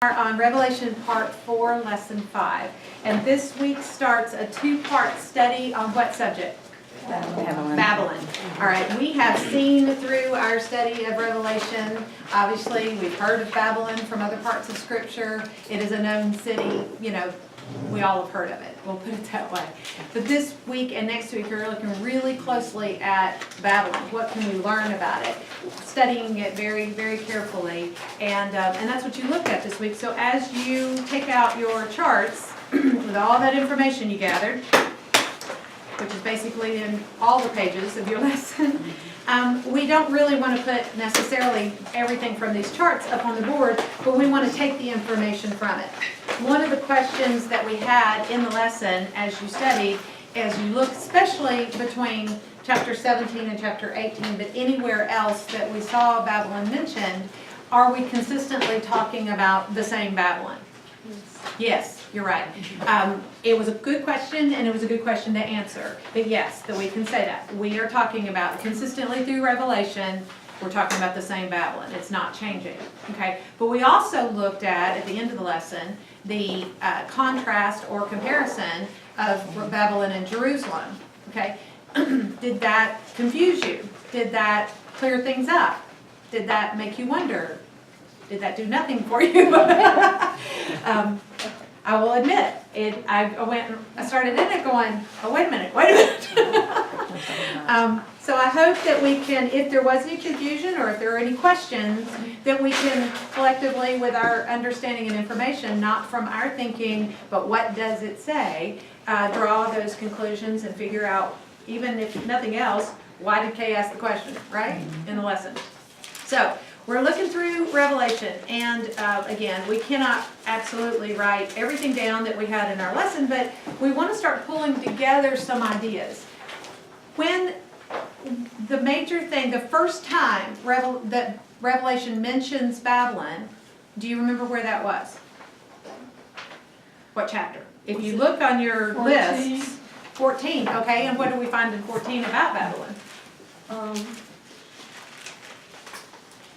On Revelation Part 4, Lesson 5. And this week starts a two-part study on what subject? Babylon. All right, we have seen through our study of Revelation, obviously we've heard of Babylon from other parts of Scripture. It is a known city, you know, we all have heard of it. We'll put it that way. But this week and next week, we're looking really closely at Babylon. What can we learn about it? Studying it very, very carefully. And that's what you look at this week. So as you take out your charts with all that information you gathered, which is basically in all the pages of your lesson, we don't really want to put necessarily everything from these charts up on the board, but we want to take the information from it. One of the questions that we had in the lesson as you studied, as you look especially between chapter 17 and chapter 18, but anywhere else that we saw Babylon mentioned, are we consistently talking about the same Babylon? Yes, you're right. It was a good question, and it was a good question to answer. But yes, that we can say that. We are talking about consistently through Revelation, we're talking about the same Babylon. It's not changing. Okay. But we also looked at the end of the lesson, the contrast or comparison of Babylon and Jerusalem. Okay. Did that confuse you? Did that clear things up? Did that make you wonder? Did that do nothing for you? I will admit, I started in it going, oh, wait a minute. So I hope that we can, if there was any confusion or if there are any questions, that we can collectively, with our understanding and information, not from our thinking, but what does it say, draw those conclusions and figure out, even if nothing else, why did Kay ask the question, right, in the lesson? So we're looking through Revelation, and again, we cannot absolutely write everything down that we had in our lesson, but we want to start pulling together some ideas. When the major thing, the first time that Revelation mentions Babylon, do you remember where that was? What chapter? If you look on your 14. list, 14, okay, and what do we find in 14 about Babylon?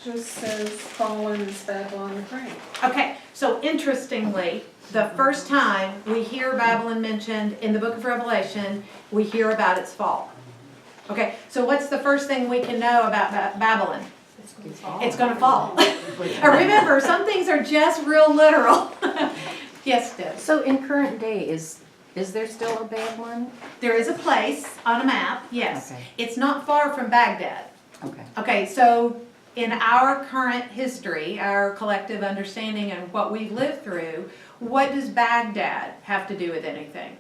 Just says fallen is Babylon the Great. Okay, so interestingly, the first time we hear Babylon mentioned in the book of Revelation, we hear about its fall. Okay, so what's the first thing we can know about Babylon? It's going to fall. Remember, some things are just real literal. Yes, Deb. So in current day, is there still a Babylon? There is a place on a map, yes. Okay. It's not far from Baghdad. Okay. Okay, so in our current history, our collective understanding and what we've lived through, what does Baghdad have to do with anything?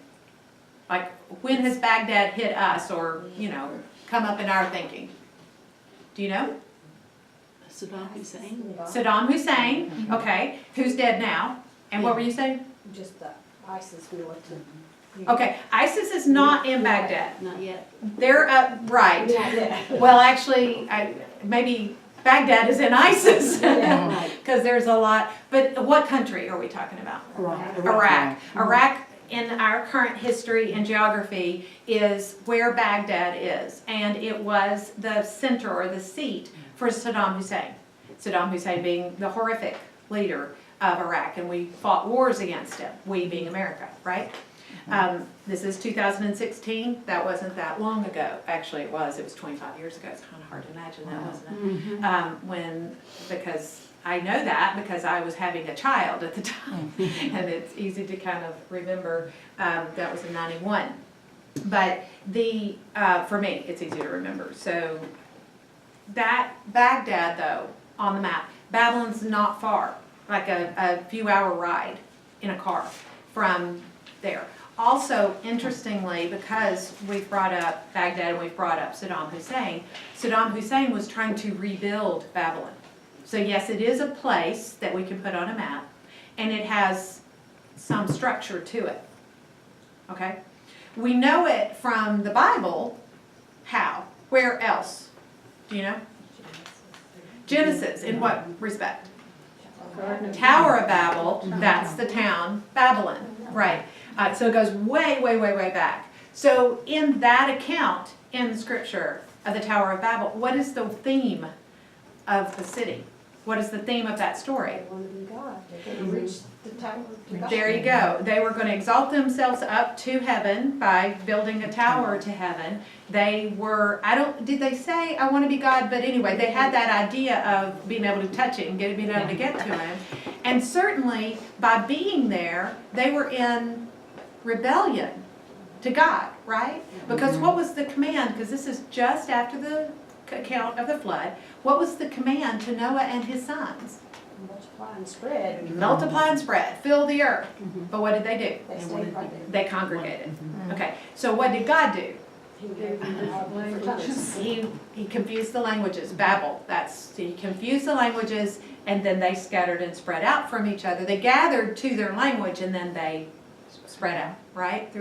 Like, when has Baghdad hit us or, you know, come up in our thinking? Do you know? Saddam Hussein. Saddam Hussein, okay. Who's dead now? And what were you saying? Just the ISIS militant. Okay, ISIS is not in Baghdad. Not yet. They're right. Well, actually, maybe Baghdad is in ISIS because there's a lot. But what country are we talking about? Iraq. Iraq, in our current history and geography, is where Baghdad is. And it was the center or the seat for Saddam Hussein. Saddam Hussein being the horrific leader of Iraq. And we fought wars against him, we being America, right? This is 2016. That wasn't that long ago. Actually, it was 25 years ago. It's kind of hard to imagine that, wasn't it? Because I know that because I was having a child at the time. And it's easy to kind of remember. That was in 91. But for me, it's easy to remember. So that Baghdad, though, on the map, Babylon's not far, like a few-hour ride in a car from there. Also, interestingly, because we've brought up Baghdad and we've brought up Saddam Hussein was trying to rebuild Babylon. So yes, it is a place that we can put on a map, and it has some structure to it. Okay? We know it from the Bible. How? Where else? Do you know? Genesis. In what respect? Tower of Babel, that's the town, Babylon. Right. So it goes way, way, way, way back. So in that account in the scripture of the Tower of Babel, what is the theme of the city? What is the theme of that story? They want to be God. They're going to reach the tower to God. There you go. They were going to exalt themselves up to heaven by building a tower to heaven. They were, did they say, I want to be God? But anyway, they had that idea of being able to touch it and being able to get to him. And certainly, by being there, they were in rebellion to God, right? Because what was the command? Because this is just after the account of the flood. What was the command to Noah and his sons? Multiply and spread. Multiply and spread, fill the earth. But what did they do? They stayed right there. They congregated. Okay, so what did God do? He gave them all languages. He confused the languages, Babel. He confused the languages, and then they scattered and spread out from each other. They gathered to their language, and then they spread out, right?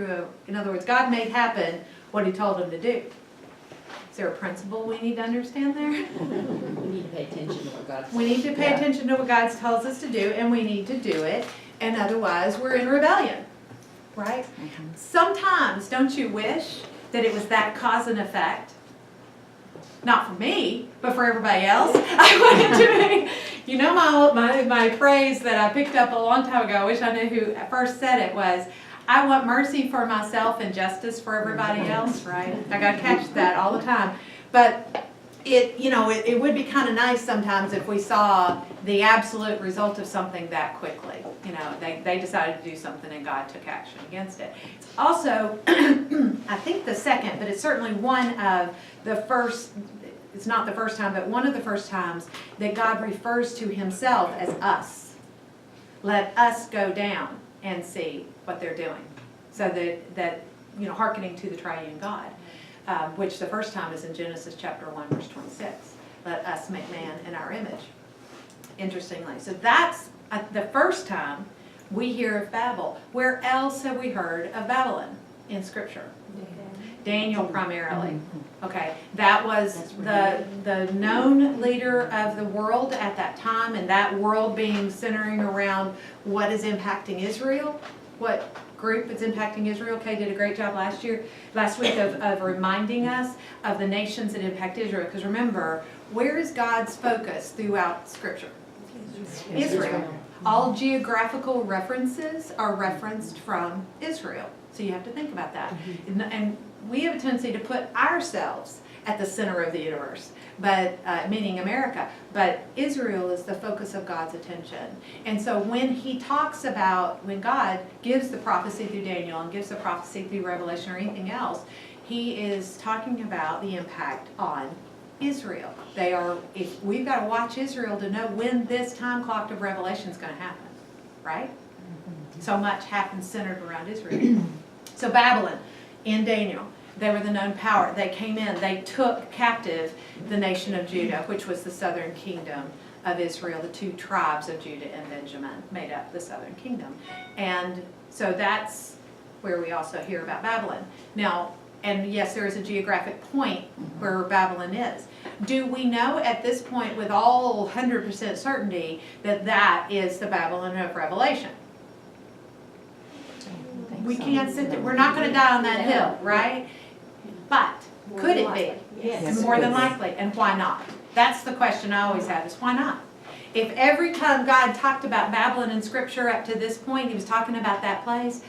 In other words, God made happen what he told them to do. Is there a principle we need to understand there? We need to pay attention to what God says. We need to pay attention to what God tells us to do, and we need to do it, and otherwise we're in rebellion, right? Sometimes, don't you wish that it was that cause and effect? Not for me, but for everybody else. I want it to be. You know my phrase that I picked up a long time ago, I wish I knew who first said it, was, I want mercy for myself and justice for everybody else, right? I gotta catch that all the time. But it would be kind of nice sometimes if we saw the absolute result of something that quickly. They decided to do something and God took action against it. It's also, I think the second, but it's certainly one of the first, it's not the first time, but one of the first times that God refers to himself as us. Let us go down and see what they're doing. So that hearkening to the triune God, which the first time is in Genesis chapter 1, verse 26. Let us make man in our image. Interestingly. So that's the first time we hear of Babel. Where else have we heard of Babylon in Scripture? Daniel primarily. Okay, that was the known leader of the world at that time, and that world being centering around what is impacting Israel, what group is impacting Israel. Kay did a great job last week of reminding us of the nations that impact Israel. Because remember, where is God's focus throughout Scripture? Israel. All geographical references are referenced from Israel. So you have to think about that. And we have a tendency to put ourselves at the center of the universe, but meaning America. But Israel is the focus of God's attention. And so when God gives the prophecy through Daniel and gives the prophecy through Revelation or anything else, he is talking about the impact on Israel. If we've got to watch Israel to know when this time clock of Revelation is going to happen, right? So much happens centered around Israel. So Babylon, in Daniel, they were the known power. They came in, they took captive the nation of Judah, which was the southern kingdom of Israel. The two tribes of Judah and Benjamin made up the southern kingdom. And so that's where we also hear about Babylon. Now, and yes, there is a geographic point where Babylon is. Do we know at this point with all 100% certainty that that is the Babylon of Revelation? We can't sit there. We're not going to die on that hill, right? But could it be? Yes. More than likely. And why not? That's the question I always have, is why not? If every time God talked about Babylon in Scripture up to this point, he was talking about that place,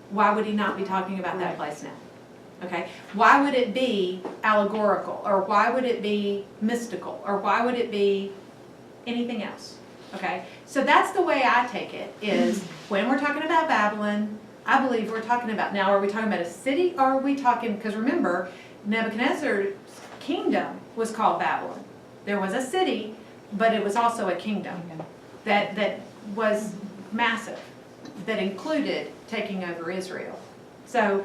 why would he not be talking about that place now? Okay? Why would it be allegorical? Or why would it be mystical? Or why would it be anything else? Okay? So that's the way I take it, is when we're talking about Babylon, I believe we're talking about, now are we talking about a city, or are we talking, because remember, Nebuchadnezzar's kingdom was called Babylon. There was a city, but it was also a kingdom that was massive, that included taking over Israel. So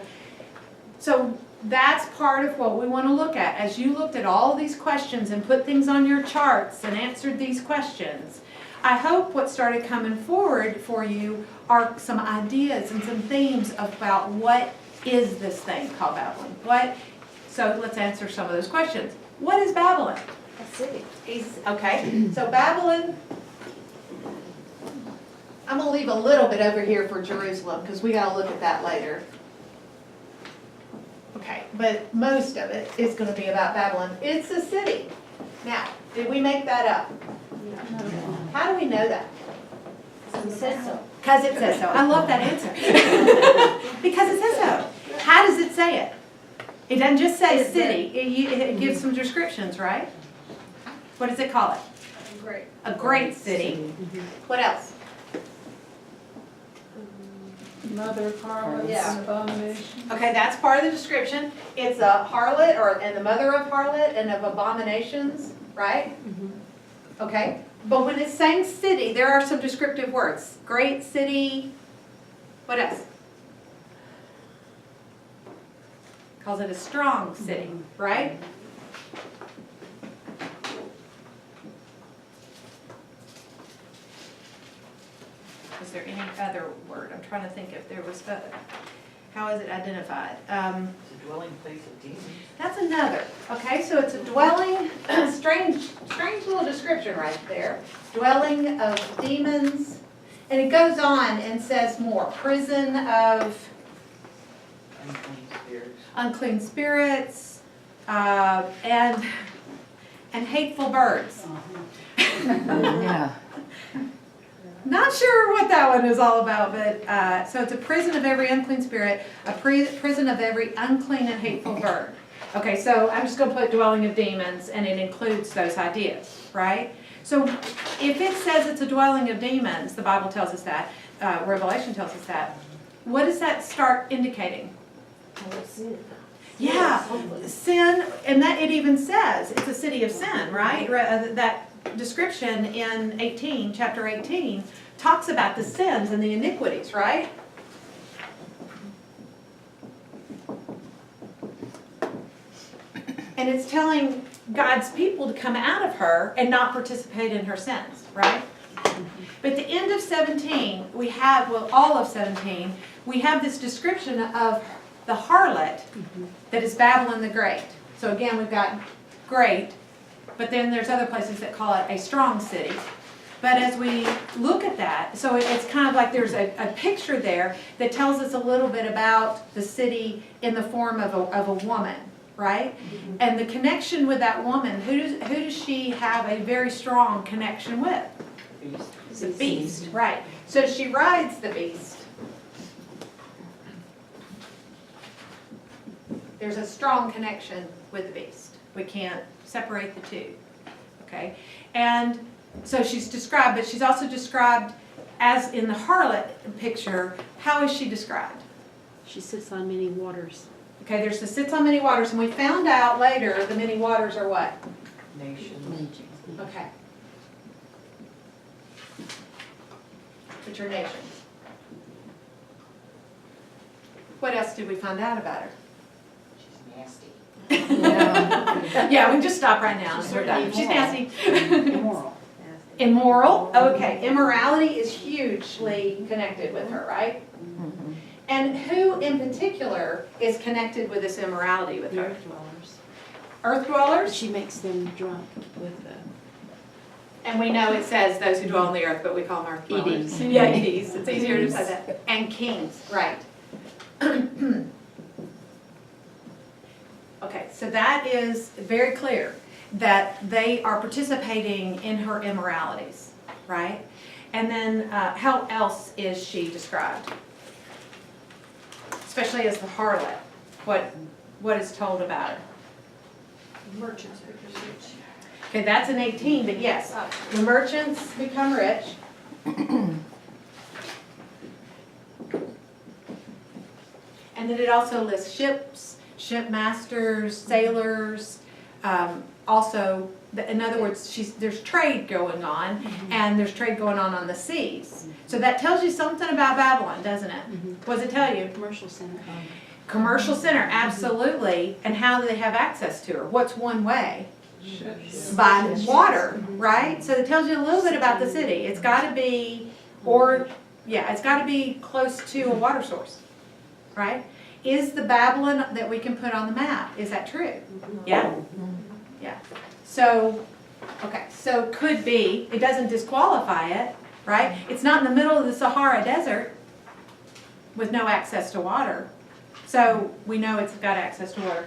that's part of what we want to look at. As you looked at all these questions and put things on your charts and answered these questions, I hope what started coming forward for you are some ideas and some themes about what is this thing called Babylon. So let's answer some of those questions. What is Babylon? A city. Okay, so Babylon, I'm going to leave a little bit over here for Jerusalem because we got to look at that later. Okay, but most of it is going to be about Babylon. It's a city. Now, did we make that up? How do we know that? He says so. Because it says so. I love that answer. Because it says so. How does it say it? It doesn't just say city. It gives some descriptions, right? What does it call it? Great. A great city. What else? Mother of harlots Yeah. and abomination. Okay, that's part of the description. It's a harlot and the mother of harlot and of abominations, right? Okay, but when it's saying city, there are some descriptive words. Great city, what else? Calls it a strong city, right? Is there any other word? I'm trying to think if there was, how is it identified? It's a dwelling place of demons. That's another. Okay, so it's a dwelling, strange little description right there. Dwelling of demons. And it goes on and says more. Prison of Unclean spirits. unclean spirits, and hateful birds. Yeah. Not sure what that one is all about, but, so it's a prison of every unclean spirit, a prison of every unclean and hateful bird. Okay, so I'm just gonna put dwelling of demons, and it includes those ideas, right? So if it says it's a dwelling of demons, the Bible tells us that, Revelation tells us that, what does that start indicating? Yeah, sin, and that it even says it's a city of sin, right? That description in 18, chapter 18, talks about the sins and the iniquities, right? And it's telling God's people to come out of her and not participate in her sins, right? But at the end of 17, we have, well, all of 17, we have this description of the harlot that is Babylon the Great. So again, we've got great, but then there's other places that call it a strong city. But as we look at that, so it's kind of like there's a picture there that tells us a little bit about the city in the form of a woman, right? And the connection with that woman, who does she have a very strong connection with? Beast. The beast, right. So she rides the beast. There's a strong connection with the beast. We can't separate the two, okay? And so she's described, but she's also described as in the harlot picture. How is she described? She sits on many waters. Okay, there's the sits on many waters, and we found out later the many waters are what? Nations. Okay. Which are nations. What else did we find out about her? She's nasty. Yeah, we can just stop right now. We're done. She's nasty. Immoral. Immoral. Okay, immorality is hugely connected with her, right? And who in particular is connected with this immorality with The her? earth dwellers. Earth dwellers? She makes them drunk with And we know it says those who dwell on the earth, but we call them earth dwellers. Edis. Yeah, Edis. It's easier to say that. And kings, right. Okay, so that is very clear that they are participating in her immoralities, right? And then how else is she described? Especially as the harlot. What is told about her? Merchants become rich. Okay, that's an 18, but yes, the merchants become rich. And then it also lists ships, shipmasters, sailors, also, in other words, there's trade going on, and there's trade going on the seas. So that tells you something about Babylon, doesn't it? What does it tell you? commercial center. Commercial center, absolutely. And how do they have access to her? What's one way? By water, right? So it tells you a little bit about the city. It's got to be, it's got to be close to a water source, right? Is the Babylon that we can put on the map, is that true? Yeah? Yeah. So, okay, so could be, it doesn't disqualify it, right? It's not in the middle of the Sahara Desert with no access to water. So we know it's got access to water.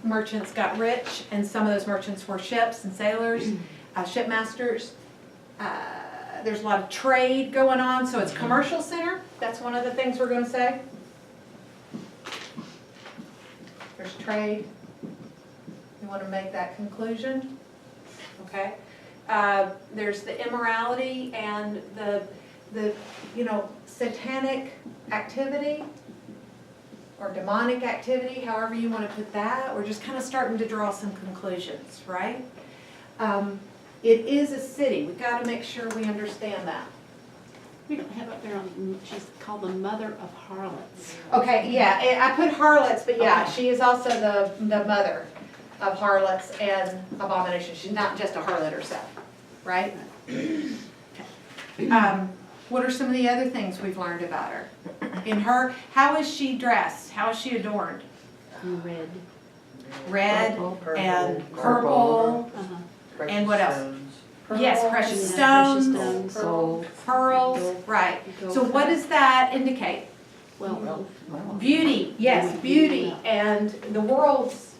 Merchants got rich, and some of those merchants were ships and sailors, shipmasters. there's a lot of trade going on, so it's commercial center. That's one of the things we're gonna say. There's trade. You wanna make that conclusion? Okay. There's the immorality and the satanic activity or demonic activity, however you want to put that. We're just kind of starting to draw some conclusions, right? It is a city. We've got to make sure we understand that. We don't have up there on, she's called the mother of harlots. Okay, yeah, I put harlots, but yeah, Okay. she is also the mother of harlots and abominations. She's not just a harlot herself, right? What are some of the other things we've learned about her? In her, how is she dressed? How is she adorned? In red. Red Purple. and purple. Uh-huh. And what else? Stones. Yes, precious Yeah, precious stones, stones. Gold. pearls, right. So what does that indicate? Well, Beauty, yes, beauty, and the world's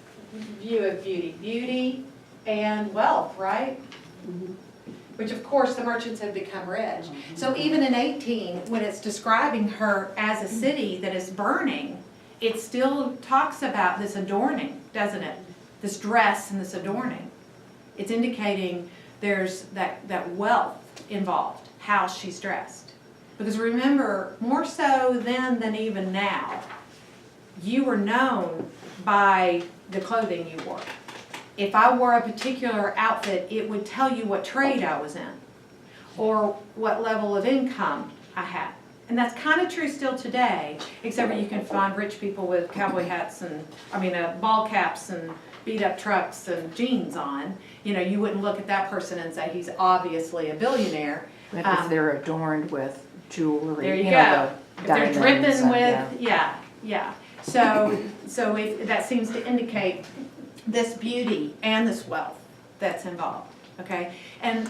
view of beauty. Beauty and wealth, right? mhm. Which of course the merchants have become rich. So even in 18, when it's describing her as a city that is burning, it still talks about this adorning, doesn't it? This dress and this adorning. It's indicating there's that wealth involved, how she's dressed. Because remember, more so then than even now, you were known by the clothing you wore. If I wore a particular outfit, it would tell you what trade I was in or what level of income I had. And that's kind of true still today, except for you can find rich people with cowboy hats and, ball caps and beat up trucks and jeans on. You know, you wouldn't look at that person and say he's obviously a billionaire. But if they're adorned with jewelry. There you know, go. the If they're diamonds dripping and- with, yeah. So if, that seems to indicate this beauty and this wealth that's involved, okay? And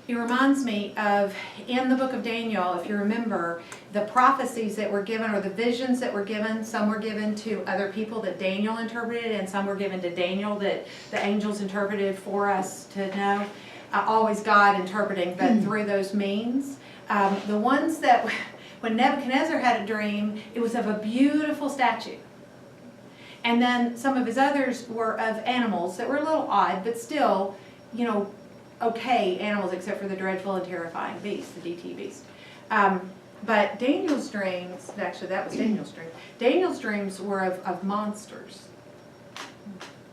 it reminds me of, in the book of Daniel, if you remember, the prophecies that were given, or the visions that were given, some were given to other people that Daniel interpreted, and some were given to Daniel that the angels interpreted for us to know. Always God interpreting, but through those means. The ones that, when Nebuchadnezzar had a dream, it was of a beautiful statue. And then some of his others were of animals that were a little odd, but still, okay animals, except for the dreadful and terrifying beast, the DT beast. But Daniel's dreams, actually that was Daniel's dream. Daniel's dreams were of monsters.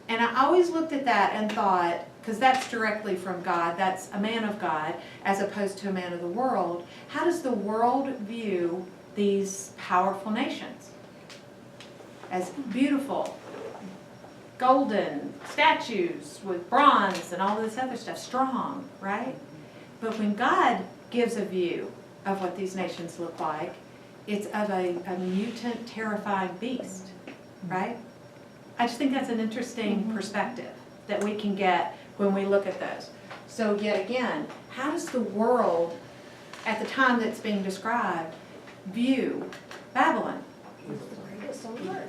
And I always looked at that and thought, because that's directly from God, that's a man of God, as opposed to a man of the world. How does the world view these powerful nations? As beautiful, golden statues with bronze and all this other stuff, strong, right? But when God gives a view of what these nations look like, it's of a mutant, terrifying beast, right? I just think that's an interesting perspective that we can get when we look at those. So yet again, how does the world, at the time that's being described, view Babylon?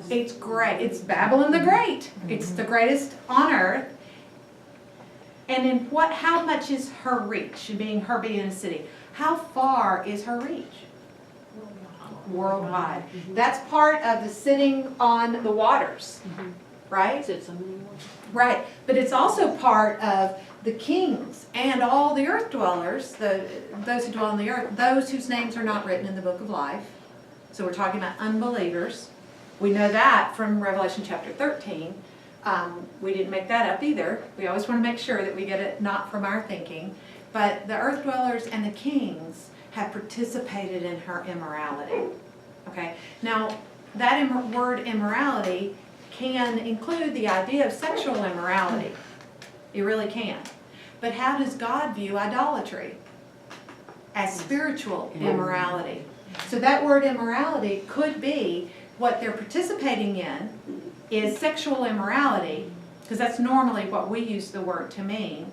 It's great. It's Babylon the Great. It's the greatest on earth. And in how much is her reach, being a city? How far is her reach? Worldwide. That's part of the sitting on the waters, right? Is it so many more? Right, but it's also part of the kings and all the earth dwellers, those who dwell on the earth, those whose names are not written in the book of life. So we're talking about unbelievers. We know that from Revelation chapter 13. We didn't make that up either. We always want to make sure that we get it not from our thinking. But the earth dwellers and the kings have participated in her immorality. Okay, now that word immorality can include the idea of sexual immorality. It really can. But how does God view idolatry? As spiritual immorality. So that word immorality could be what they're participating in is sexual immorality, because that's normally what we use the word to mean.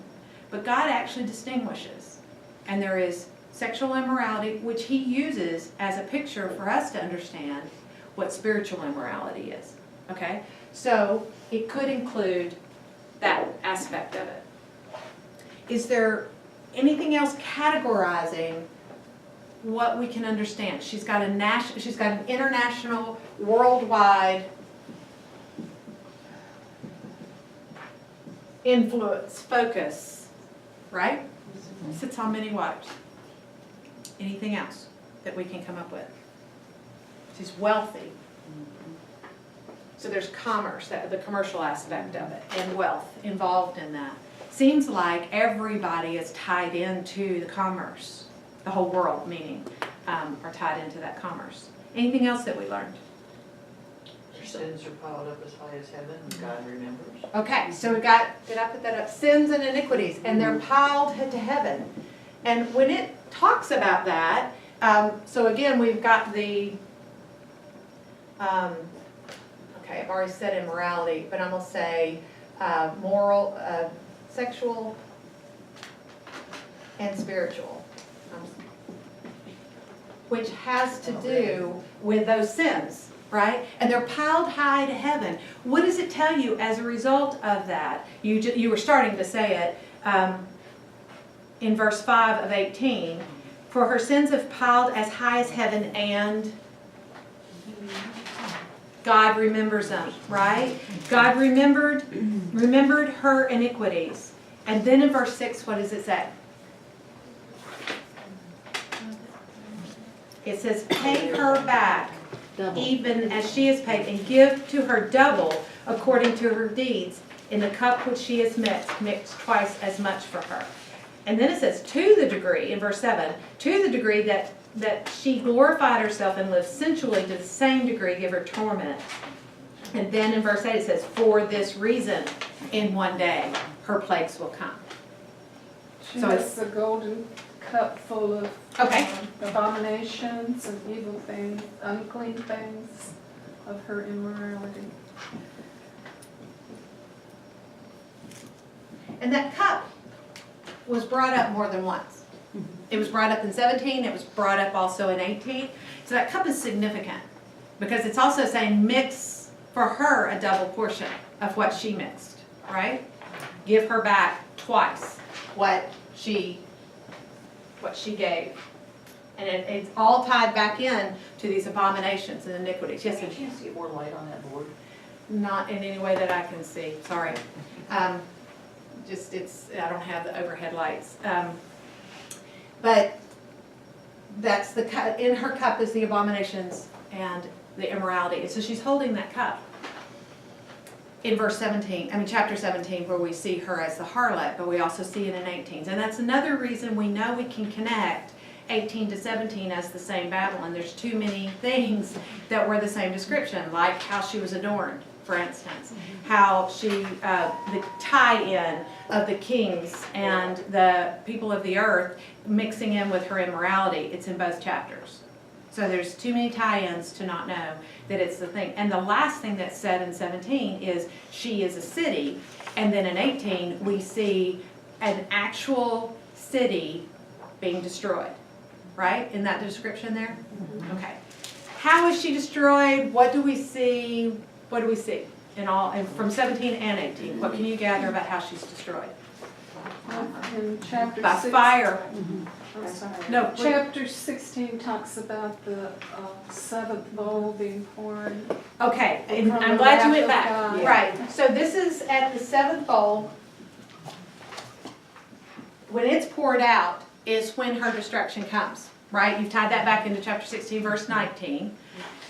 But God actually distinguishes. And there is sexual immorality, which he uses as a picture for us to understand what spiritual immorality is. Okay? So it could include that aspect of it. Is there anything else categorizing what we can understand? She's got an international, worldwide influence, focus, right? Sits on many waters. Anything else that we can come up with? She's wealthy. So there's commerce, the commercial aspect of it, and wealth involved in that. Seems like everybody is tied into the commerce. The whole world, meaning, are tied into that commerce. Anything else that we learned? Her sins are piled up as high as heaven, and God remembers. Okay, so we got, did I put that up? Sins and iniquities, and they're piled to heaven. And when it talks about that, so again, we've got the, okay, I've already said immorality, but I'm gonna say moral, sexual, and spiritual, which has to do with those sins, right? And they're piled high to heaven. What does it tell you as a result of that? You were starting to say it in verse 5 of 18. For her sins have piled as high as heaven, and God remembers them, right? God remembered her iniquities. And then in verse 6, what does it say? It says, pay her back, Double. even as she is paid, and give to her double according to her deeds. In the cup which she has mixed twice as much for her. And then it says, to the degree, in verse 7, to the degree that she glorified herself and lived sensually, to the same degree give her torment. And then in verse 8 it says, for this reason, in one day, her plagues will come. She So has a golden cup full of Okay. abominations and evil things, unclean things of her immorality. And that cup was brought up more than once. It was brought up in 17, it was brought up also in 18. So that cup is significant because it's also saying mix for her a double portion of what she mixed, right? Give her back twice what she gave. And it's all tied back in to these abominations and iniquities. Yes, Can you get more light on that board? not in any way that I can see, sorry. I don't have the overhead lights. But that's the cup, in her cup is the abominations and the immorality. And so she's holding that cup. In chapter 17, where we see her as the harlot, but we also see it in 18. And that's another reason we know we can connect 18 to 17 as the same Babylon. There's too many things that were the same description, like how she was adorned, for instance, how she, the tie-in of the kings and the people of the earth mixing in with her immorality. It's in both chapters. So there's too many tie-ins to not know that it's the thing. And the last thing that's said in 17 is she is a city. And then in 18, we see an actual city being destroyed. Right? In that description there? Okay. How is she destroyed? What do we see? What do we see in all, and from 17 and 18? What can you gather about how she's destroyed? In chapter By 6, fire. I'm sorry. No, Chapter 16 talks about the seventh bowl being poured. okay, and From I'm the glad you went wrath back. of God. Right. So this is at the seventh bowl. When it's poured out is when her destruction comes, right? You've tied that back into chapter 16, verse 19.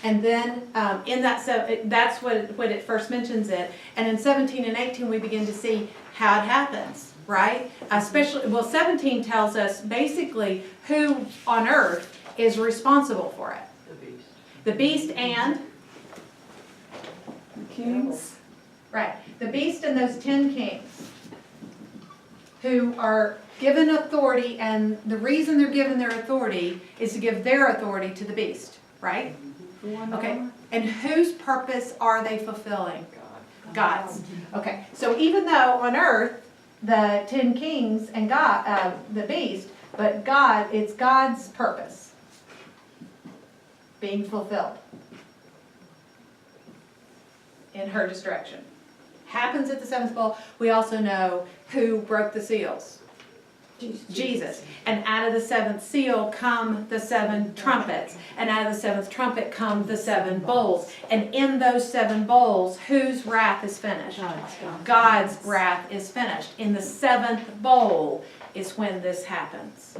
And then in that, so that's when it first mentions it. And in 17 and 18, we begin to see how it happens, right? Especially, 17 tells us basically who on earth is responsible for it. The beast. The beast and, The kings. right, the beast and those 10 kings who are given authority, and the reason they're given their authority is to give their authority to the beast, right? For 1 Okay, hour. and whose purpose are they fulfilling? God. God's. Okay, so even though on earth, the 10 kings and God, the beast, but God, it's God's purpose being fulfilled in her destruction. Happens at the seventh bowl. We also know who broke the seals. Jesus. And out of the seventh seal come the 7 trumpets. And out of the 7th trumpet come the 7 bowls. And in those 7 bowls, whose wrath is finished? God's wrath is finished. In the 7th bowl is when this happens.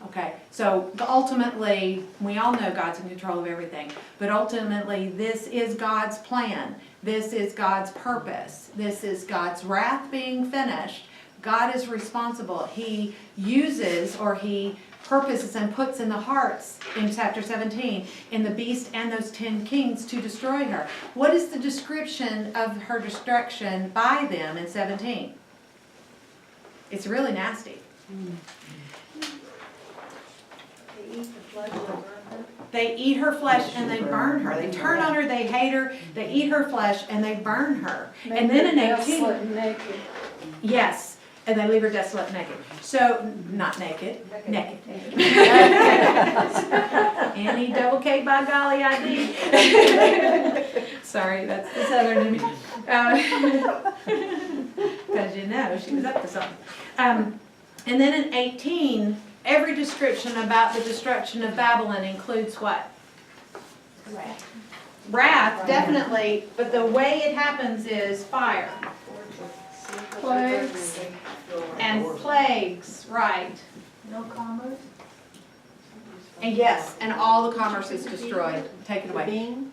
Okay, so ultimately, we all know God's in control of everything, but ultimately, this is God's plan. This is God's purpose. This is God's wrath being finished. God is responsible. He uses, or he purposes and puts in the hearts in chapter 17 in the beast and those 10 kings to destroy her. What is the description of her destruction by them in 17? It's really nasty. They eat her flesh and they burn her. They turn on her, they hate her, they eat her flesh and they burn her. And then in 18, Desolate and naked. yes, and they leave her desolate and naked. So, not naked, naked. Annie double K by golly I did. Sorry, that's the southern in me. Because you know she was up to something. And then in 18, every description about the destruction of Babylon includes what? Wrath, definitely, but the way it happens is fire. Plagues. And plagues, right. No commerce? And yes, and all the commerce is destroyed, taken away. Bing,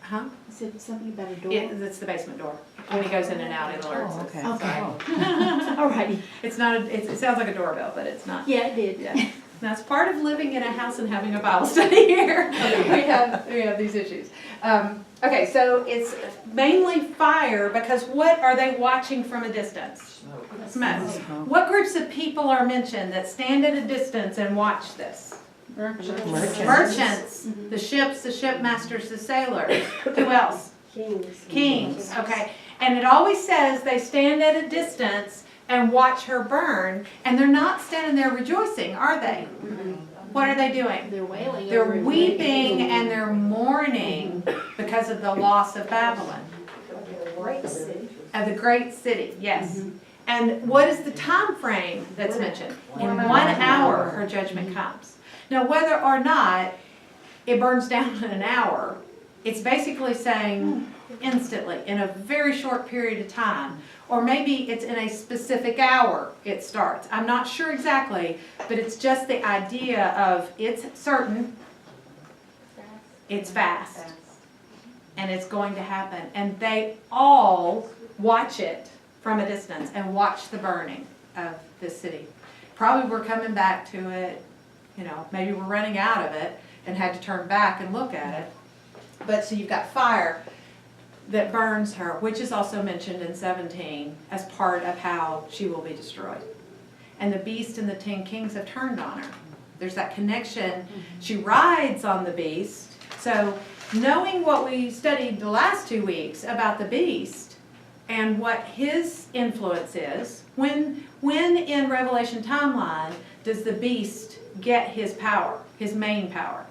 Huh? is it something about a door? It's the basement door. When he goes in and out, it alerts us. okay. Okay. All righty. It's not, it sounds like a doorbell, but it's not. Yeah, it did. Yeah. That's part of living in a house and having a Bible study here. We have these issues. Okay, so it's mainly fire because what are they watching from a distance? Smoke. What groups of people are mentioned that stand at a distance and watch this? Merchants, the ships, the shipmasters, the sailors. Who else? Kings. Okay. And it always says they stand at a distance and watch her burn, and they're not standing there rejoicing, are they? What are they doing? They're wailing. They're over it. weeping and they're mourning because of the loss of Babylon. Great city. Of the great city, yes. And what is the time frame that's mentioned? In 1 hour her judgment comes. Now whether or not it burns down in an hour, it's basically saying instantly, in a very short period of time. Or maybe it's in a specific hour it starts. I'm not sure exactly, but it's just the idea of it's certain, it's fast, and it's going to happen. And they all watch it from a distance and watch the burning of this city. Probably we're coming back to it, you know, maybe we're running out of it and had to turn back and look at it. But so you've got fire that burns her, which is also mentioned in 17 as part of how she will be destroyed. And the beast and the 10 kings have turned on her. There's that connection. She rides on the beast. So knowing what we studied the last 2 weeks about the beast and what his influence is, when in Revelation timeline does the beast get his power, his main power?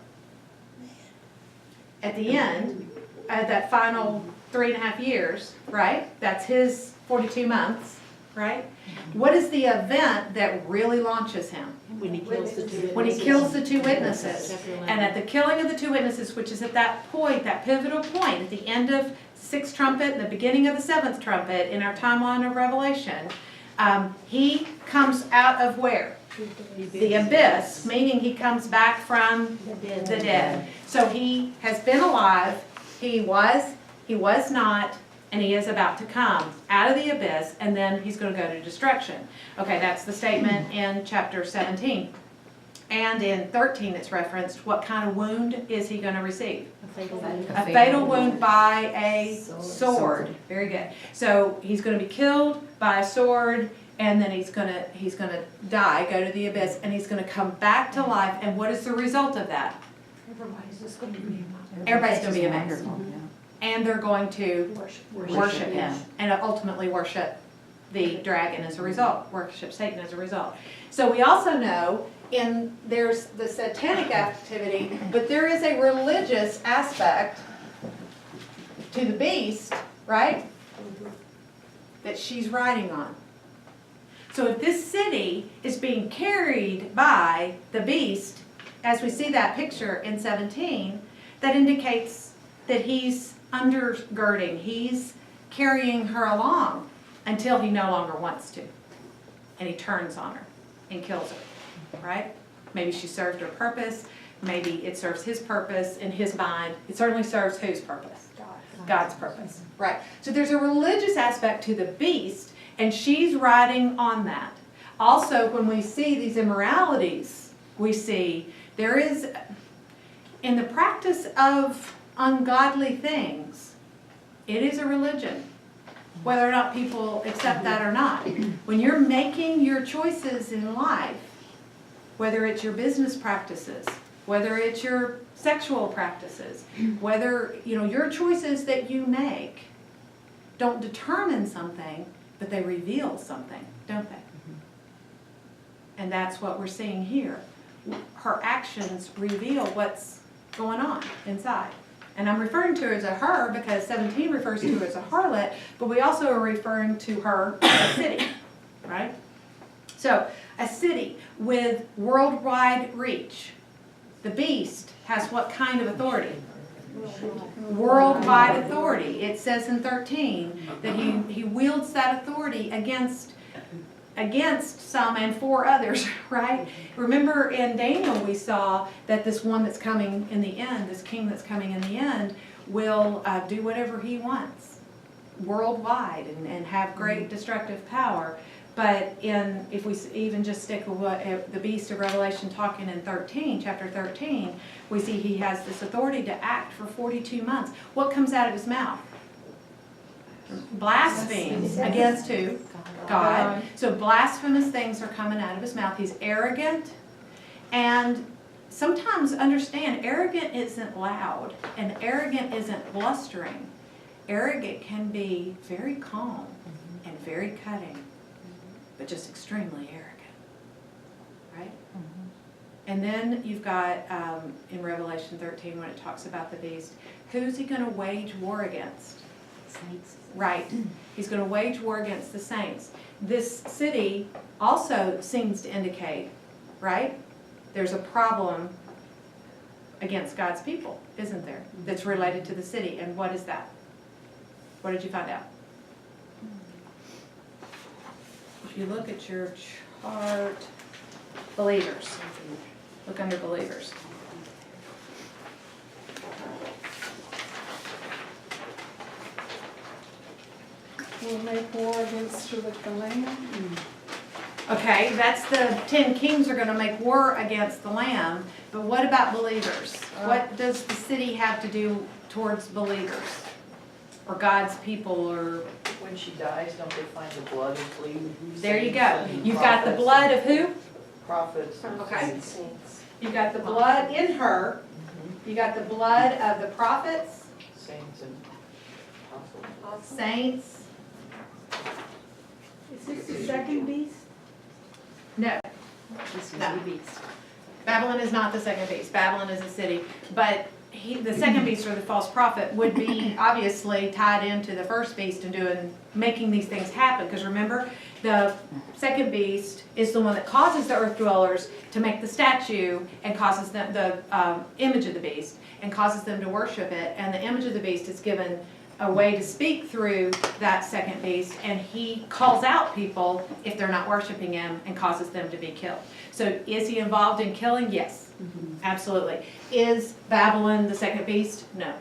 At the end, at that final 3.5 years, right? That's his 42 months, right? What is the event that really launches him? When he kills the two witnesses. When he kills the 2 witnesses. Chapter 11. And at the killing of the 2 witnesses, which is at that point, that pivotal point, at the end of 6th trumpet and the beginning of the 7th trumpet in our timeline of Revelation, he comes out of where? The abyss, meaning he comes back from the dead. So he has been alive, he was not, and he is about to come out of the abyss, and then he's going to go to destruction. Okay, that's the statement in chapter 17. And in 13 it's referenced, what kind of wound is he going to receive? A fatal wound. A fatal wound by a sword. Very good. So he's going to be killed by a sword, and then he's going to die, go to the abyss, and he's going to come back to life. And what is the result of that? Everybody's just going to be. Everybody's going to be amazed. Wonderful, yeah. And they're going to worship him, and ultimately worship the dragon as a result, worship Satan as a result. So we also know there's the satanic activity, but there is a religious aspect to the beast, right? That she's riding on. So if this city is being carried by the beast, as we see that picture in 17, that indicates that he's undergirding, he's carrying her along until he no longer wants to. And he turns on her and kills her, right? Maybe she served her purpose, maybe it serves his purpose in his mind. It certainly serves whose purpose? God's purpose, right? So there's a religious aspect to the beast, and she's riding on that. Also, when we see these immoralities, we see there is, in the practice of ungodly things, it is a religion, whether or not people accept that or not. When you're making your choices in life, whether it's your business practices, whether it's your sexual practices, whether, your choices that you make don't determine something, but they reveal something, don't they? And that's what we're seeing here. Her actions reveal what's going on inside. And I'm referring to her as a her because 17 refers to her as a harlot, but we also are referring to her as a city, right? So, a city with worldwide reach. The beast has what kind of authority? Worldwide authority. It says in 13 that he wields that authority against some and for others, right? Remember in Daniel we saw that this one that's coming in the end, this king that's coming in the end, will do whatever he wants worldwide and have great destructive power. But if we even just stick with what the beast of Revelation talking in 13, chapter 13, we see he has this authority to act for 42 months. What comes out of his mouth? Blasphemes against who? God. So blasphemous things are coming out of his mouth. He's arrogant. And sometimes understand, arrogant isn't loud and arrogant isn't blustering. Arrogant can be very calm and very cutting, but just extremely arrogant, right? And then you've got, in Revelation 13, when it talks about the beast, who's he going to wage war against? Saints. Right. He's going to wage war against the saints. This city also seems to indicate, right? There's a problem against God's people, isn't there? That's related to the city. And what is that? What did you find out? If you look at your chart, believers. Look under believers. Will make war against her with the Lamb. Okay, that's the 10 kings are going to make war against the Lamb. But what about believers? What does the city have to do towards believers? Or God's people, or... When she dies, don't they find the blood and flee? There you go. You've got the blood of who? Prophets. Okay. You've got the blood in her. You got the blood of the prophets, Saints and apostles. saints. Is this the second beast? No, This is No. the beast. Babylon is not the second beast. Babylon is a city. But the second beast, or the false prophet, would be obviously tied into the first beast and making these things happen. Because remember, the second beast is the one that causes the earth dwellers to make the statue and causes the image of the beast and causes them to worship it. And the image of the beast is given a way to speak through that second beast, and he calls out people if they're not worshiping him and causes them to be killed. So is he involved in killing? Yes, absolutely. Is Babylon the second beast? No,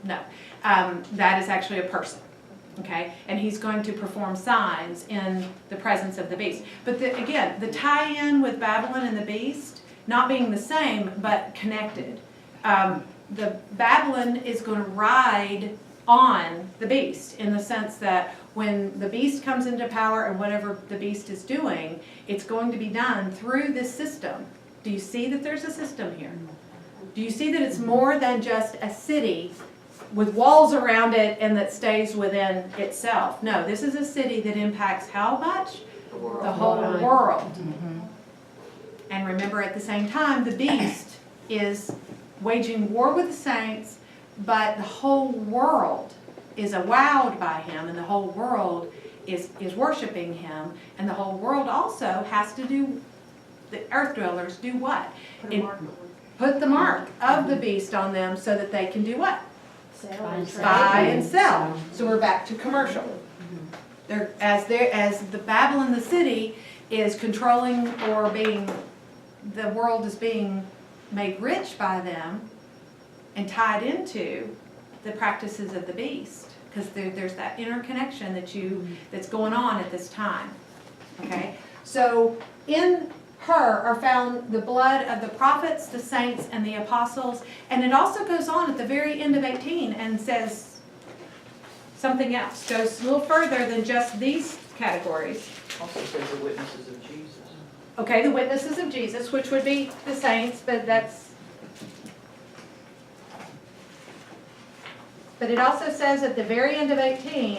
no. That is actually a person, okay? And he's going to perform signs in the presence of the beast. But again, the tie-in with Babylon and the beast, not being the same, but connected. The Babylon is going to ride on the beast, in the sense that when the beast comes into power and whatever the beast is doing, it's going to be done through this system. Do you see that there's a system here? Do you see that it's more than just a city with walls around it and that stays within itself? No, this is a city that impacts how much? The whole world. And remember, at the same time, the beast is waging war with the saints, but the whole world is awowed by him, and the whole world is worshiping him, and the whole world also has to do, the earth dwellers do what? Put the mark of the beast on them so that they can do what? Buy and sell. So we're back to commercial. As the Babylon, the city, is controlling or the world is being made rich by them and tied into the practices of the beast. Because there's that interconnection that's going on at this time. Okay? So in her are found the blood of the prophets, the saints, and the apostles. And it also goes on at the very end of 18 and says something else. Goes a little further than just these categories. Also says the witnesses of Jesus. Okay, the witnesses of Jesus, which would be the saints, but it also says at the very end of 18,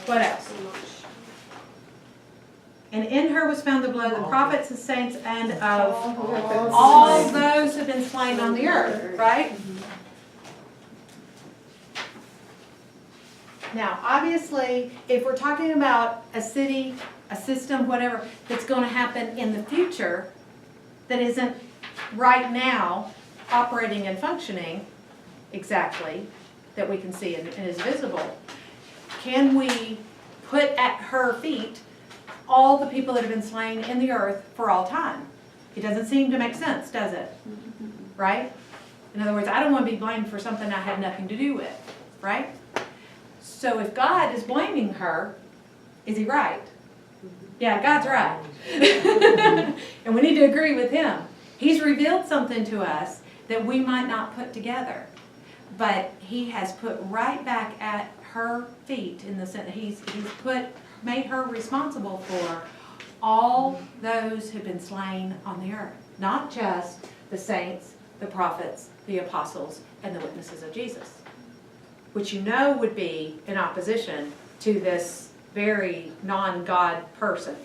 what else? And in her was found the blood of the prophets, the saints, and of all those who have been slain on the earth, right? Now, obviously, if we're talking about a city, a system, whatever, that's going to happen in the future that isn't right now operating and functioning exactly, that we can see and is visible, can we put at her feet all the people that have been slain in the earth for all time? It doesn't seem to make sense, does it? Right? In other words, I don't want to be blamed for something I had nothing to do with, right? So if God is blaming her, is he right? Yeah, God's right. And we need to agree with him. He's revealed something to us that we might not put together. But he has put right back at her feet in the sense he's made her responsible for all those who've been slain on the earth. Not just the saints, the prophets, the apostles, and the witnesses of Jesus. Which you know would be in opposition to this very non-God person,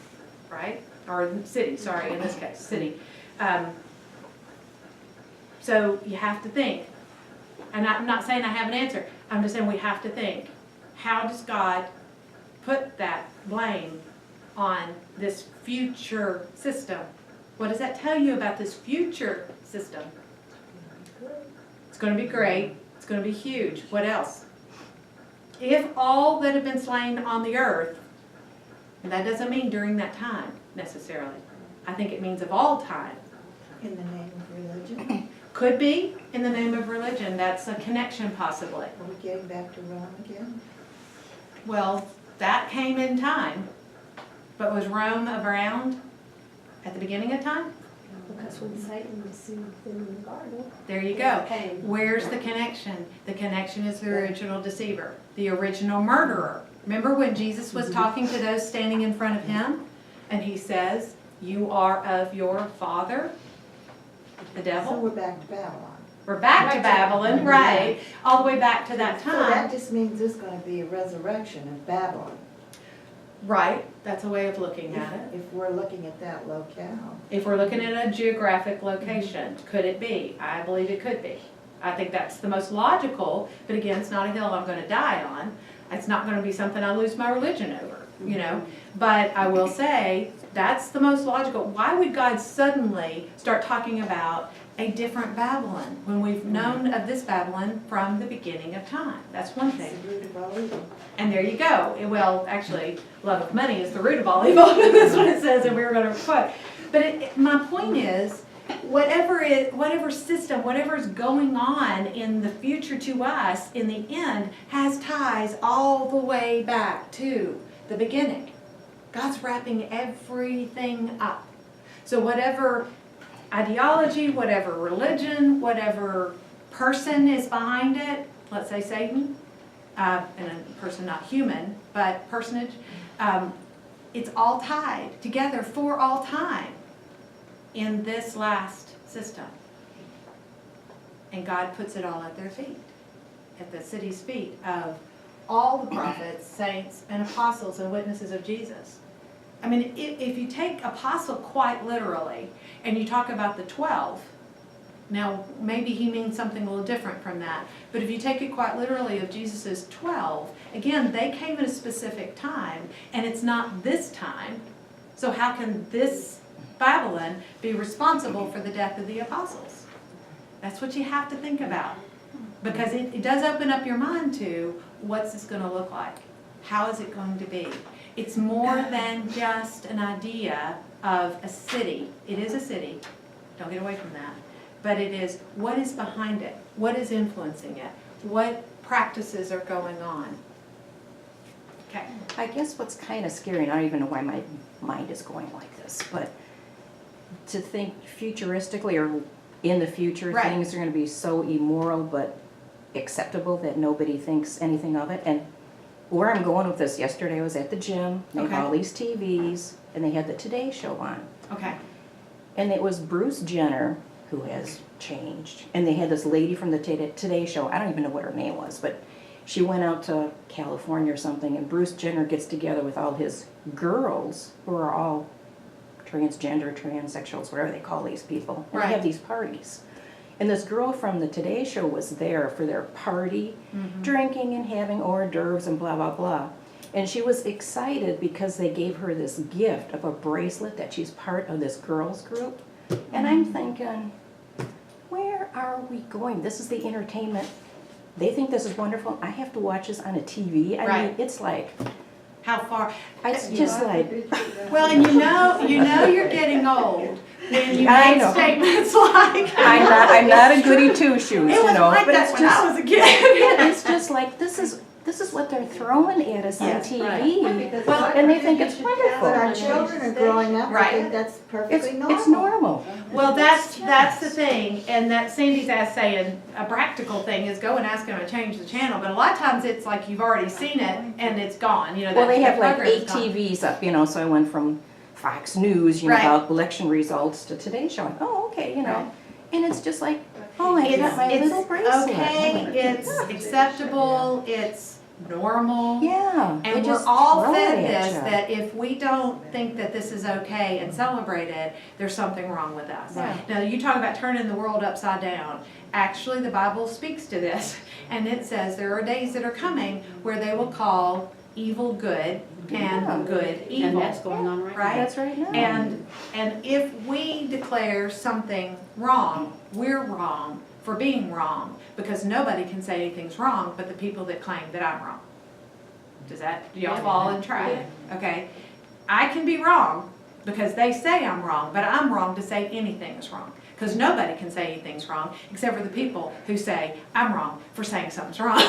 right? Or city, sorry, in this case, city. So you have to think. And I'm not saying I have an answer. I'm just saying we have to think. How does God put that blame on this future system? What does that tell you about this future system? It's going to be great. It's going to be huge. What else? If all that have been slain on the earth, and that doesn't mean during that time necessarily. I think it means of all time. In the name of religion? Could be in the name of religion. That's a connection possibly. Are we getting back to Rome again? Well, that came in time. But was Rome around at the beginning of time? Because when Satan deceived them in the garden. There you go. Okay. Where's the connection? The connection is the original deceiver, the original murderer. Remember when Jesus was talking to those standing in front of him? And he says, you are of your father, the So devil. we're back to Babylon. We're back to Babylon, right? All the way back to that So that time. just means there's gonna be a resurrection of Babylon. Right, that's a way of looking at it. If we're looking at that locale. If we're looking at a geographic location, could it be? I believe it could be. I think that's the most logical, but again, it's not a hill I'm going to die on. It's not going to be something I lose my religion over, you know. But I will say, that's the most logical. Why would God suddenly start talking about a different Babylon when we've known of this Babylon from the beginning of time? That's one It's thing. the root of all evil. And there you go. Well, actually, love of money is the root of all evil. That's what it says, and we were going to quote. But my point is, whatever system, whatever's going on in the future to us, in the end, has ties all the way back to the beginning. God's wrapping everything up. So whatever ideology, whatever religion, whatever person is behind it, let's say Satan, and a person not human, but personage, it's all tied together for all time in this last system. And God puts it all at their feet, at the city's feet of all the prophets, saints, and apostles and witnesses of Jesus. I mean, if you take apostle quite literally, and you talk about the 12, Now, maybe he means something a little different from that. But if you take it quite literally of Jesus' 12, again, they came at a specific time, and it's not this time. So how can this Babylon be responsible for the death of the apostles? That's what you have to think about. Because it does open up your mind to, what's this going to look like? How is it going to be? It's more than just an idea of a city. It is a city. Don't get away from that. But it is, what is behind it? What is influencing it? What practices are going on? Okay. I guess what's kind of scary, and I don't even know why my mind is going like this, but to think futuristically or in the future, Right. things are going to be so immoral but acceptable that nobody thinks anything of it. And where I'm going with this, yesterday I was at the gym, they Okay. have all these TVs, and they had the Today Show on. Okay. And it was Bruce Jenner, who has changed, and they had this lady from the Today Show, I don't even know what her name was, but she went out to California or something, and Bruce Jenner gets together with all his girls, who are all transgender, transsexuals, whatever they call these people, and Right. they have these parties. And this girl from the Today Show was there for their party, drinking and having hors d'oeuvres and blah, blah, blah. And she was excited because they gave her this gift of a bracelet that she's part of this girls group. And I'm thinking, where are we going? This is the entertainment. They think this is wonderful. I have to watch this on a TV. I mean, Right. it's like, How far? it's just like, Well, and you know you're getting old when you I make know. statements like, I'm not a goody two shoes, it you was know, like but that it's when just, I was a kid. it's just like, this is what they're throwing at us on Yes, TV. Well, And they think it's But wonderful. our children are growing up, I Right. think that's It's, perfectly normal. it's normal. Well, that's the thing, and that Sandy's saying a practical thing is go and ask them to change the channel, but a lot of times it's like you've already seen it and it's gone, you know. Well, that- they that have like program's 8 gone. TVs up, you know, so I went from Fox News, you know, Right. about election results to Today Show. Oh, okay, you know. Right. And it's just like, oh, I got my little bracelet. okay, it's acceptable, it's normal. Yeah. And they we're just all throw fed it at this, ya. that if we don't think that this is okay and celebrate it, there's something wrong with us. Right. Now, you talk about turning the world upside down. Actually, the Bible speaks to this, and it says there are days that are coming where they will call evil good Yeah. and good And evil. that's going on right now. Right? That's right now. And if we declare something wrong, we're wrong for being wrong, because nobody can say anything's wrong but the people that claim that I'm wrong. Do y'all Yeah. fall in track? Okay. I can be wrong because they say I'm wrong, but I'm wrong to say anything is wrong. Because nobody can say anything's wrong except for the people who say I'm wrong for saying something's wrong.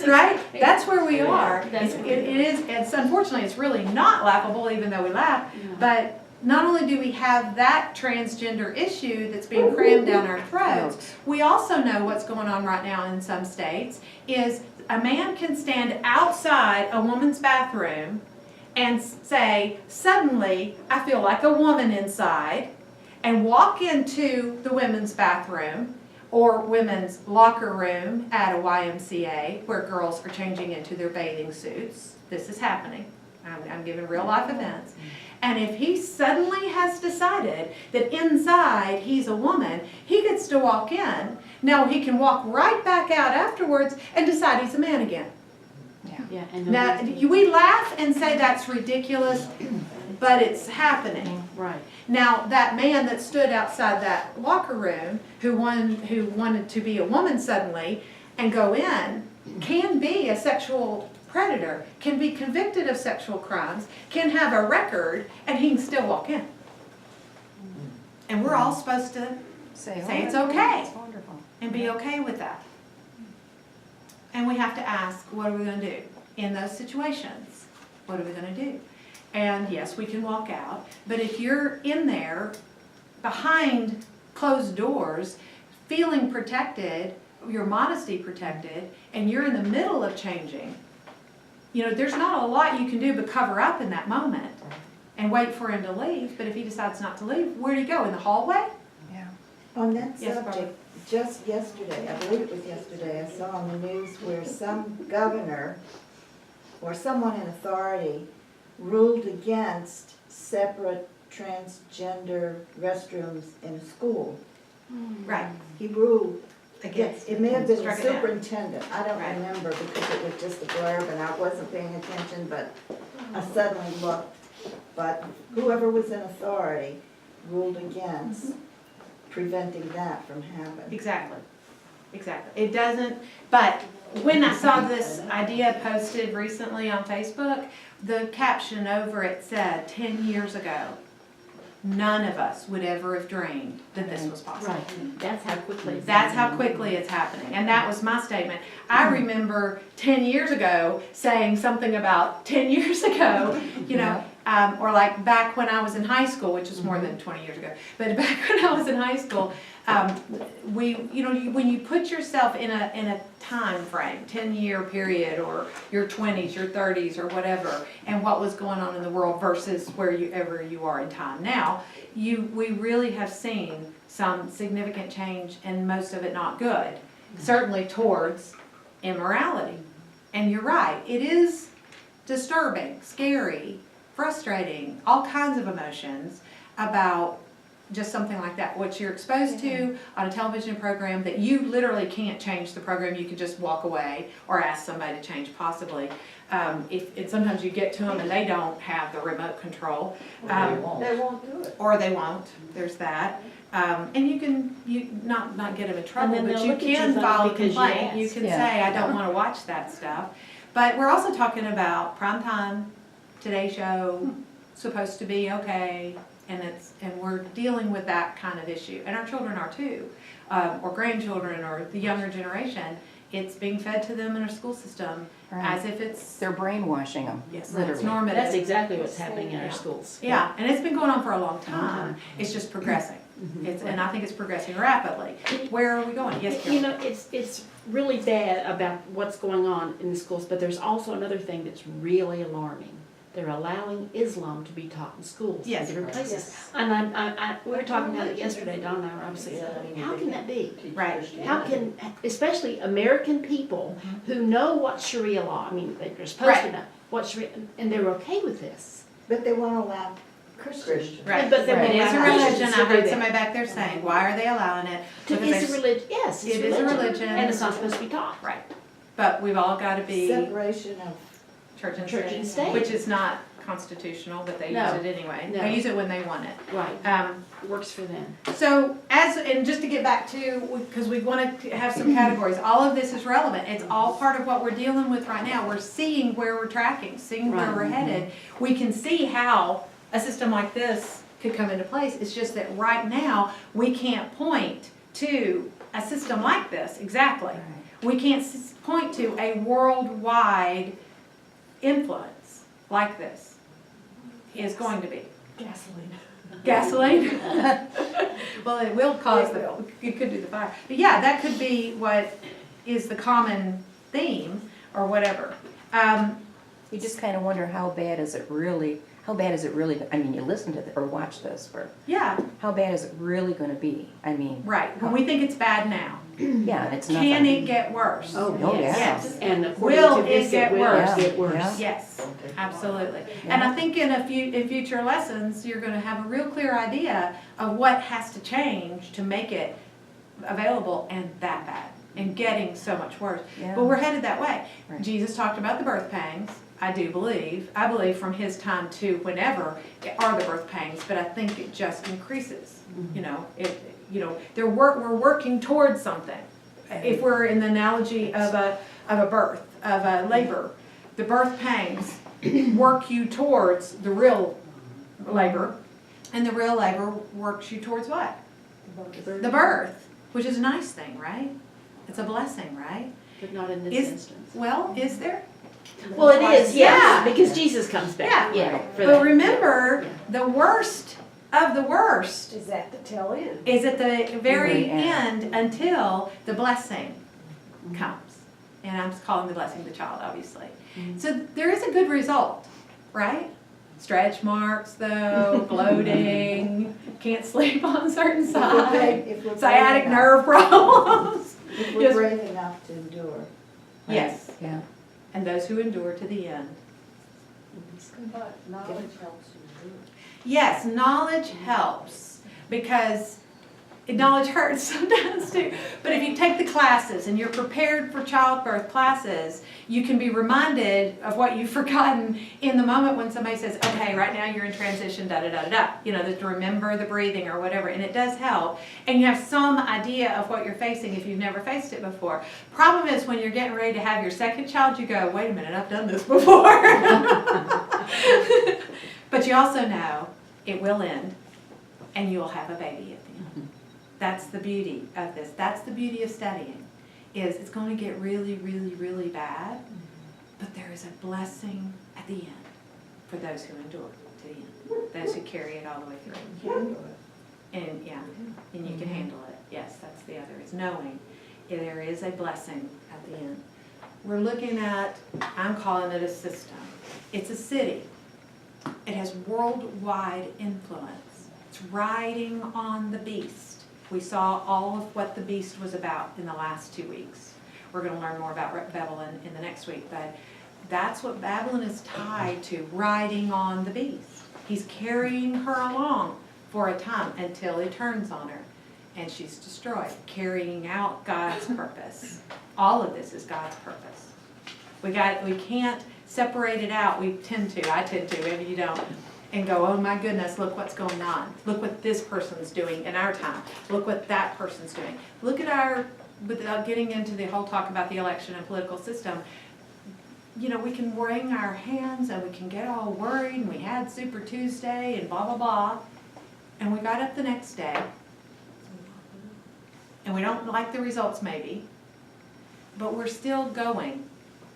Right? That's where we are. That's It is, it's unfortunately, it's really not laughable, even though we laugh. But not only do we have that transgender issue that's being crammed down our throats, we also know what's going on right now in some states is a man can stand outside a woman's bathroom and say, suddenly, I feel like a woman inside, and walk into the women's bathroom or women's locker room at a YMCA where girls are changing into their bathing suits. This is happening. I'm giving real life events. And if he suddenly has decided that inside he's a woman, he gets to walk in. Now he can walk right back out afterwards and decide he's a man again. Yeah, and Now, nobody's- we laugh and say that's ridiculous, but it's happening. right. Now, that man that stood outside that locker room who wanted to be a woman suddenly and go in can be a sexual predator, can be convicted of sexual crimes, can have a record, and he can still walk in. And we're all supposed to Say, Say oh, it's okay. It's wonderful. and be okay with that. And we have to ask, what are we going to do in those situations? What are we going to do? And yes, we can walk out, but if you're in there behind closed doors, feeling protected, your modesty protected, and you're in the middle of changing, you know, there's not a lot you can do but cover up in that moment and wait for him to leave. But if he decides not to leave, where do you go? In the hallway? Yeah. On that Yes, Barbara. subject, just yesterday, I believe it was yesterday, I saw on the news where some governor or someone in authority ruled against separate transgender restrooms in a school. Right. He ruled Against. It may have been the Struck it down. superintendent, I don't Right. remember because it was just a blurb and I wasn't paying attention, but I suddenly looked. But whoever was in authority ruled against preventing that from happening. Exactly, exactly. It doesn't, but when I saw this idea posted recently on Facebook, the caption over it said, 10 years ago, none of us would ever have dreamed that this was possible. Right, that's how quickly it's That's how happening. quickly it's happening, and that was my statement. I remember 10 years ago saying something about 10 years ago, you know, or like back when I was in high school, which is more than 20 years ago, but back when I was in high school, when you put yourself in a time frame, 10-year period, or your 20s, your 30s, or whatever, and what was going on in the world versus wherever you are in time now, we really have seen some significant change, and most of it not good, certainly towards immorality. And you're right, it is disturbing, scary, frustrating, all kinds of emotions about just something like that, what you're exposed to on a television program that you literally can't change the program. You can just walk away or ask somebody to change possibly. And sometimes you get to them and they don't have the remote control. They won't. They won't do it. Or they won't, there's that. And you can not get them in trouble, then but they'll you look at you can funny file a because you complaint. You asked. can Yeah. say, I don't wanna watch that stuff. But we're also talking about primetime, Today Show, supposed to be okay, and we're dealing with that kind of issue. And our children are too, or grandchildren, or the younger generation. It's being fed to them in our school system as if it's, They're brainwashing them, yes, it's literally. normative. That's exactly what's happening in our schools. Yeah, and it's been going on for a long time. It's just progressing. And I think it's progressing rapidly. Where are we going? Yes, You Carol? know, it's really bad about what's going on in the schools, but there's also another thing that's really alarming. They're allowing Islam to be taught in schools in Yes. different places. And we were talking about it yesterday, Don and I were obviously, how can that be? Right. How can, especially American people who know what Sharia law, I mean, they're supposed to Right. know what Sharia, and they're okay with this. But they won't allow Christians. Right. But then It when is a they allow religion. Christians I to do heard that. somebody back there saying, why are they allowing it? Because It's a there's- religion, yes, it's It is a religion. And it's not supposed to be taught. Right. But we've all got to be Separation of, church and Church and state, state. which is not constitutional, but they No. use it anyway. No. They use it when they want it. Right, works for them. So and just to get back to, because we want to have some categories, all of this is relevant. It's all part of what we're dealing with right now. We're seeing where we're tracking, seeing where Right. we're headed. We can see how a system like this could come into place. It's just that right now, we can't point to a system like this, exactly. We can't point to a worldwide influence like this is going to be. Gasoline. Gasoline? Well, it will cause it could do the fire. But yeah, that could be what is the common theme or whatever. You just kind of wonder how bad is it really, I mean, you listen to or watch this, but Yeah, how bad is it really going to be? I mean, right. When we think it's bad now, yeah, and it's nothing. can it get worse? Oh, yes. Yes. And according Will to this, it get it will worse? get worse. Yeah. Yes, absolutely. And I think in future lessons, you're going to have a real clear idea of what has to change to make it available and that bad and getting so much worse. Yeah. But we're headed that way. Right. Jesus talked about the birth pangs. I believe from his time to whenever are the birth pangs, but I think it just increases. You know, we're working towards something. If we're in the analogy of a birth, of a labor, the birth pangs work you towards the real labor, and the real labor works you towards what? The birth, which is a nice thing, right? It's a blessing, right? But not in this Is- instance. Well, is there? Well, it is, Yeah. yes, because Jesus comes back, Yeah. yeah. for But that. remember, the worst of the worst Is that the tail end? is at the very Very end. end until the blessing comes. And I'm just calling the blessing the child, obviously. So there is a good result, right? Stretch marks though, bloating, can't sleep on certain side, if we're brave sciatic enough- nerve problems. If we're Yes. brave enough to endure. Yes, Yeah. and those who endure to the end. But knowledge helps you do it. Yes, knowledge helps because Knowledge hurts sometimes too. But if you take the classes and you're prepared for childbirth classes, you can be reminded of what you've forgotten in the moment when somebody says, okay, right now you're in transition, da da da da da. You know, to remember the breathing or whatever, and it does help. And you have some idea of what you're facing if you've never faced it before. Problem is when you're getting ready to have your second child, you go, wait a minute, I've done this before. But you also know it will end and you will have a baby at the end. That's the beauty of this. That's the beauty of studying, is it's going to get really, really, really bad, but there is a blessing at the end for those who endure to the end, those who carry it all the way through. And yeah, and you can handle it. Yes, that's the other, is knowing there is a blessing at the end. We're looking at, I'm calling it a system. It's a city. It has worldwide influence. It's riding on the beast. We saw all of what the beast was about in the last 2 weeks. We're going to learn more about Babylon in the next week, but that's what Babylon is tied to, riding on the beast. He's carrying her along for a time until he turns on her and she's destroyed, carrying out God's purpose. All of this is God's purpose. We can't separate it out. I tend to, maybe you don't. And go, oh my goodness, look what's going on. Look what this person's doing in our time. Look what that person's doing. Look at without getting into the whole talk about the election and political system, you know, we can wring our hands and we can get all worried and we had Super Tuesday and blah, blah, blah. And we got up the next day and we don't like the results maybe, but we're still going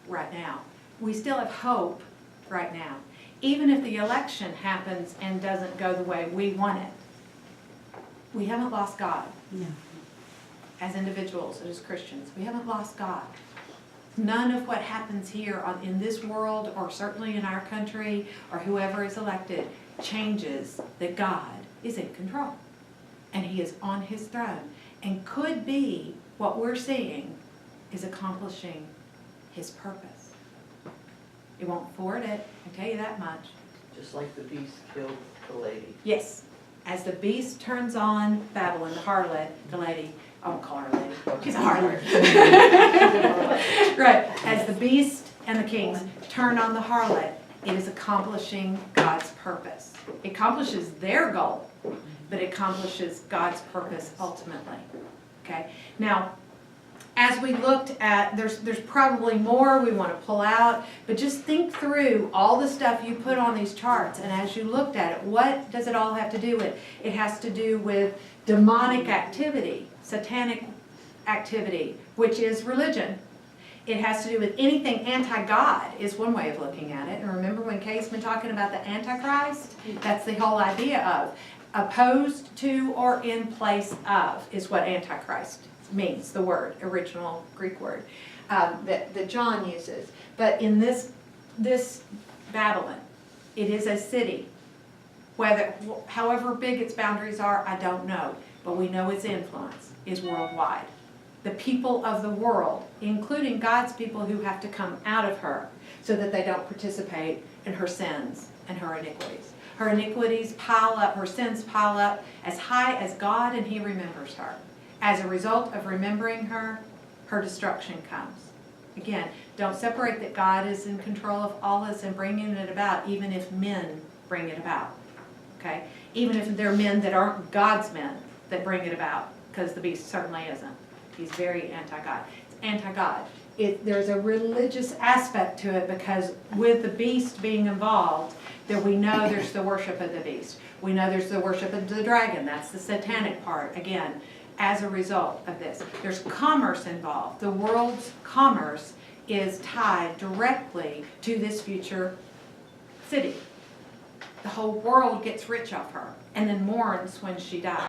right now. We still have hope right now. Even if the election happens and doesn't go the way we want it, we haven't lost God. No. As individuals, as Christians, we haven't lost God. None of what happens here in this world, or certainly in our country, or whoever is elected, changes that God is in control. And He is on His throne. And could be what we're seeing is accomplishing His purpose. It won't thwart it, I can tell you that much. Just like the beast killed the lady. Yes, as the beast turns on Babylon, the harlot, the lady, I won't call her a lady, she's a harlot. Right, as the beast and the kings turn on the harlot, it is accomplishing God's purpose. It accomplishes their goal, but it accomplishes God's purpose ultimately. Okay, now, as we looked at, there's probably more we want to pull out, but just think through all the stuff you put on these charts, and as you looked at it, what does it all have to do with? It has to do with demonic activity, satanic activity, which is religion. It has to do with anything anti-God is one way of looking at it. And remember when Kay's been talking about the Antichrist? That's the whole idea of opposed to or in place of is what Antichrist means, the word, original Greek word that John uses. But in this Babylon, it is a city. However big its boundaries are, I don't know. But we know its influence is worldwide. The people of the world, including God's people who have to come out of her so that they don't participate in her sins and her iniquities. Her iniquities pile up, her sins pile up as high as God, and He remembers her. As a result of remembering her, her destruction comes. Again, don't separate that God is in control of all this and bringing it about, even if men bring it about. Okay? Even if they're men that aren't God's men that bring it about, because the beast certainly isn't. He's very anti-God. It's anti-God. There's a religious aspect to it because with the beast being involved, that we know there's the worship of the beast. We know there's the worship of the dragon. That's the satanic part. Again, as a result of this. There's commerce involved. The world's commerce is tied directly to this future city. The whole world gets rich off her and then mourns when she dies.